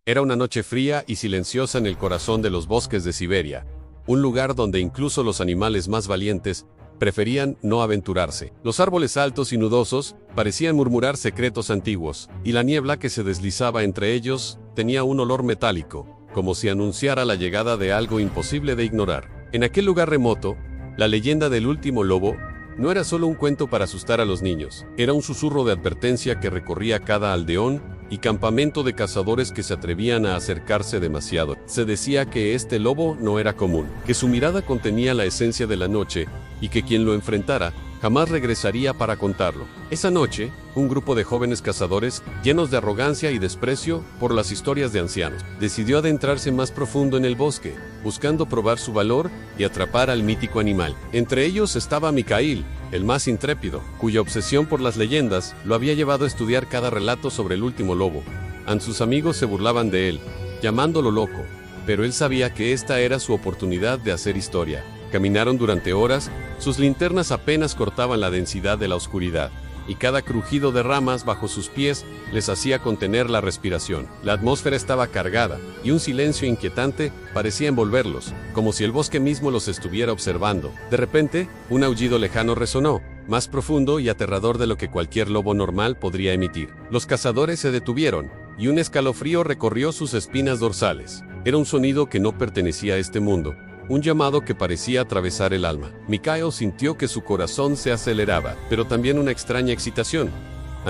Era una noche fría y silenciosa en el corazón de los bosques de Siberia, un lugar donde incluso los animales más valientes preferían no aventurarse. Los árboles altos y nudosos parecían murmurar secretos antiguos, y la niebla que se deslizaba entre ellos tenía un olor metálico, como si anunciara la llegada de algo imposible de ignorar. En aquel lugar remoto, la leyenda del último lobo no era solo un cuento para asustar a los niños, era un susurro de advertencia que recorría cada aldeón y campamento de cazadores que se atrevían a acercarse demasiado. Se decía que este lobo no era común, que su mirada contenía la esencia de la noche y que quien lo enfrentara jamás regresaría para contarlo. Esa noche, un grupo de jóvenes cazadores, llenos de arrogancia y desprecio por las historias de ancianos, decidió adentrarse más profundo en el bosque, buscando probar su valor y atrapar al mítico animal. Entre ellos estaba Mikhail, el más intrépido, cuya obsesión por las leyendas lo había llevado a estudiar cada relato sobre el último lobo. Sus amigos se burlaban de él, llamándolo loco, pero él sabía que esta era su oportunidad de hacer historia. Caminaron durante horas, sus linternas apenas cortaban la densidad de la oscuridad, y cada crujido de ramas bajo sus pies les hacía contener la respiración. La atmósfera estaba cargada, y un silencio inquietante parecía envolverlos, como si el bosque mismo los estuviera observando. De repente, un aullido lejano resonó, más profundo y aterrador de lo que cualquier lobo normal podría emitir. Los cazadores se detuvieron, y un escalofrío recorrió sus espinas dorsales. Era un sonido que no pertenecía a este mundo, un llamado que parecía atravesar el alma. Mikhail sintió que su corazón se aceleraba, pero también una extraña excitación.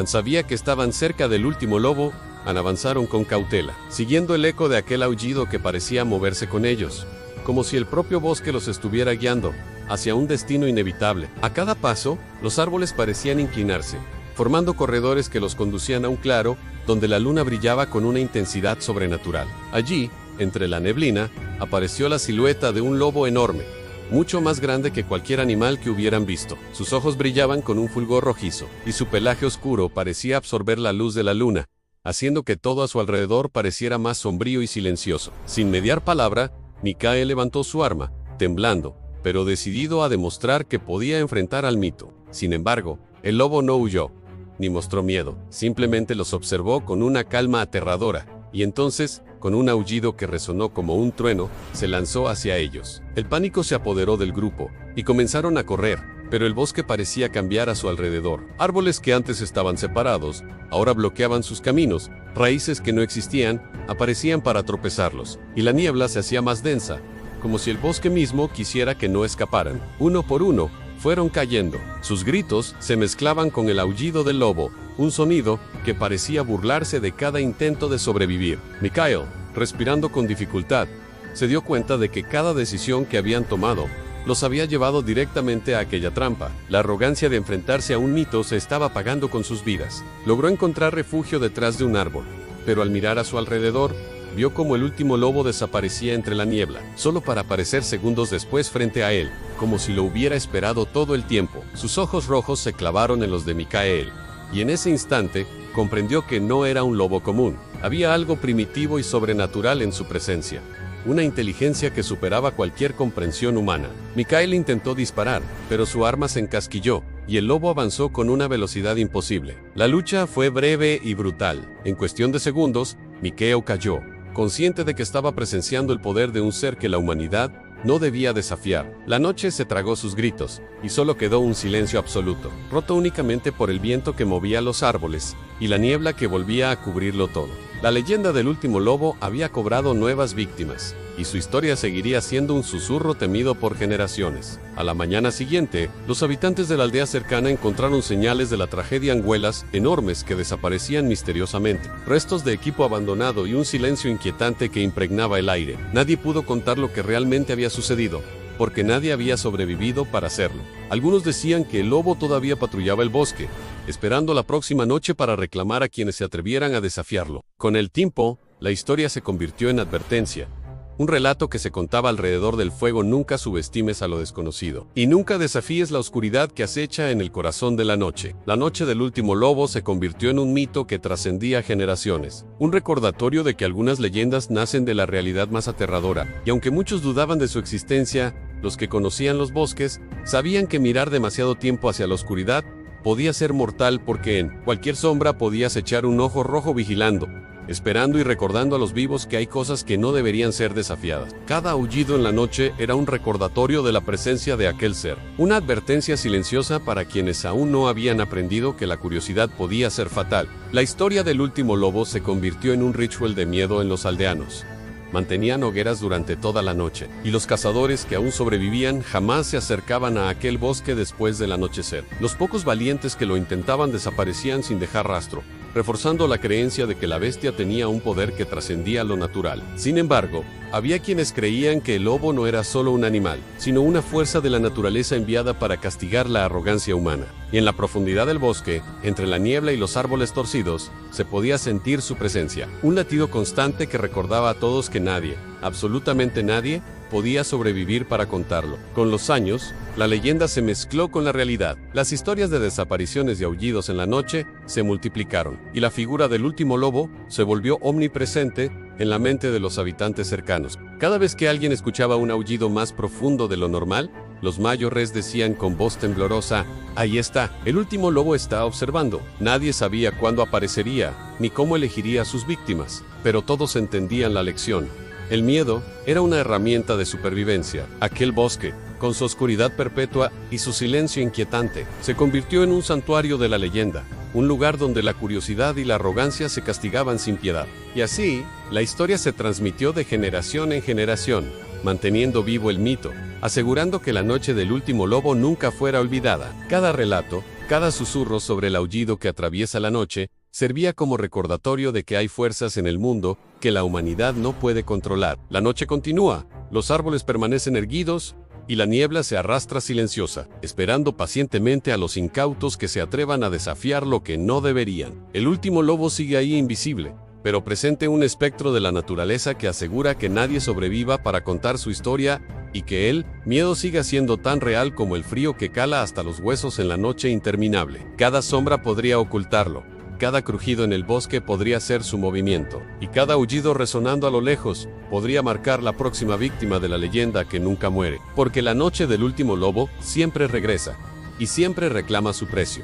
Sabía que estaban cerca del último lobo. Avanzaron con cautela, siguiendo el eco de aquel aullido que parecía moverse con ellos, como si el propio bosque los estuviera guiando hacia un destino inevitable. A cada paso, los árboles parecían inclinarse, formando corredores que los conducían a un claro, donde la luna brillaba con una intensidad sobrenatural. Allí, entre la neblina, apareció la silueta de un lobo enorme, mucho más grande que cualquier animal que hubieran visto. Sus ojos brillaban con un fulgor rojizo, y su pelaje oscuro parecía absorber la luz de la luna, haciendo que todo a su alrededor pareciera más sombrío y silencioso. Sin mediar palabra, Mikhail levantó su arma, temblando, pero decidido a demostrar que podía enfrentar al mito. Sin embargo, el lobo no huyó, ni mostró miedo, simplemente los observó con una calma aterradora, y entonces, con un aullido que resonó como un trueno, se lanzó hacia ellos. El pánico se apoderó del grupo, y comenzaron a correr, pero el bosque parecía cambiar a su alrededor. Árboles que antes estaban separados, ahora bloqueaban sus caminos, raíces que no existían, aparecían para tropezarlos, y la niebla se hacía más densa, como si el bosque mismo quisiera que no escaparan. Uno por uno, fueron cayendo. Sus gritos se mezclaban con el aullido del lobo, un sonido que parecía burlarse de cada intento de sobrevivir. Mikhail, respirando con dificultad, se dio cuenta de que cada decisión que habían tomado los había llevado directamente a aquella trampa. La arrogancia de enfrentarse a un mito se estaba pagando con sus vidas. Logró encontrar refugio detrás de un árbol, pero al mirar a su alrededor, vio como el último lobo desaparecía entre la niebla, solo para aparecer segundos después frente a él, como si lo hubiera esperado todo el tiempo. Sus ojos rojos se clavaron en los de Mikhail, y en ese instante, comprendió que no era un lobo común. Había algo primitivo y sobrenatural en su presencia, una inteligencia que superaba cualquier comprensión humana. Mikhail intentó disparar, pero su arma se encasquilló, y el lobo avanzó con una velocidad imposible. La lucha fue breve y brutal. En cuestión de segundos, Mikhail cayó, consciente de que estaba presenciando el poder de un ser que la humanidad no debía desafiar. La noche se tragó sus gritos, y solo quedó un silencio absoluto, roto únicamente por el viento que movía los árboles, y la niebla que volvía a cubrirlo todo. La leyenda del último lobo había cobrado nuevas víctimas, y su historia seguiría siendo un susurro temido por generaciones. A la mañana siguiente, los habitantes de la aldea cercana encontraron señales de la tragedia en huelas enormes que desaparecían misteriosamente, restos de equipo abandonado y un silencio inquietante que impregnaba el aire. Nadie pudo contar lo que realmente había sucedido, porque nadie había sobrevivido para hacerlo. Algunos decían que el lobo todavía patrullaba el bosque, esperando la próxima noche para reclamar a quienes se atrevieran a desafiarlo. Con el tiempo, la historia se convirtió en advertencia. Un relato que se contaba alrededor del fuego: nunca subestimes a lo desconocido, y nunca desafíes la oscuridad que acecha en el corazón de la noche. La noche del último lobo se convirtió en un mito que trascendía generaciones. Un recordatorio de que algunas leyendas nacen de la realidad más aterradora, y aunque muchos dudaban de su existencia, los que conocían los bosques sabían que mirar demasiado tiempo hacia la oscuridad podía ser mortal porque en cualquier sombra podías echar un ojo rojo vigilando, esperando y recordando a los vivos que hay cosas que no deberían ser desafiadas. Cada aullido en la noche era un recordatorio de la presencia de aquel ser, una advertencia silenciosa para quienes aún no habían aprendido que la curiosidad podía ser fatal. La historia del último lobo se convirtió en un ritual de miedo en los aldeanos. Mantenían hogueras durante toda la noche, y los cazadores que aún sobrevivían jamás se acercaban a aquel bosque después del anochecer. Los pocos valientes que lo intentaban desaparecían sin dejar rastro, reforzando la creencia de que la bestia tenía un poder que trascendía lo natural. Sin embargo, había quienes creían que el lobo no era solo un animal, sino una fuerza de la naturaleza enviada para castigar la arrogancia humana. Y en la profundidad del bosque, entre la niebla y los árboles torcidos, se podía sentir su presencia, un latido constante que recordaba a todos que nadie, absolutamente nadie, podía sobrevivir para contarlo. Con los años, la leyenda se mezcló con la realidad. Las historias de desapariciones y aullidos en la noche se multiplicaron, y la figura del último lobo se volvió omnipresente en la mente de los habitantes cercanos. Cada vez que alguien escuchaba un aullido más profundo de lo normal, los mayores decían con voz temblorosa: «Ahí está, el último lobo está observando». Nadie sabía cuándo aparecería, ni cómo elegiría a sus víctimas, pero todos entendían la lección. El miedo era una herramienta de supervivencia. Aquel bosque, con su oscuridad perpetua y su silencio inquietante, se convirtió en un santuario de la leyenda, un lugar donde la curiosidad y la arrogancia se castigaban sin piedad. Y así, la historia se transmitió de generación en generación, manteniendo vivo el mito, asegurando que la noche del último lobo nunca fuera olvidada. Cada relato, cada susurro sobre el aullido que atraviesa la noche, servía como recordatorio de que hay fuerzas en el mundo que la humanidad no puede controlar. La noche continúa, los árboles permanecen erguidos y la niebla se arrastra silenciosa, esperando pacientemente a los incautos que se atrevan a desafiar lo que no deberían. El último lobo sigue ahí invisible, pero presente un espectro de la naturaleza que asegura que nadie sobreviva para contar su historia y que el miedo siga siendo tan real como el frío que cala hasta los huesos en la noche interminable. Cada sombra podría ocultarlo. Cada crujido en el bosque podría ser su movimiento, y cada aullido resonando a lo lejos podría marcar la próxima víctima de la leyenda que nunca muere, porque la noche del último lobo siempre regresa, y siempre reclama su precio.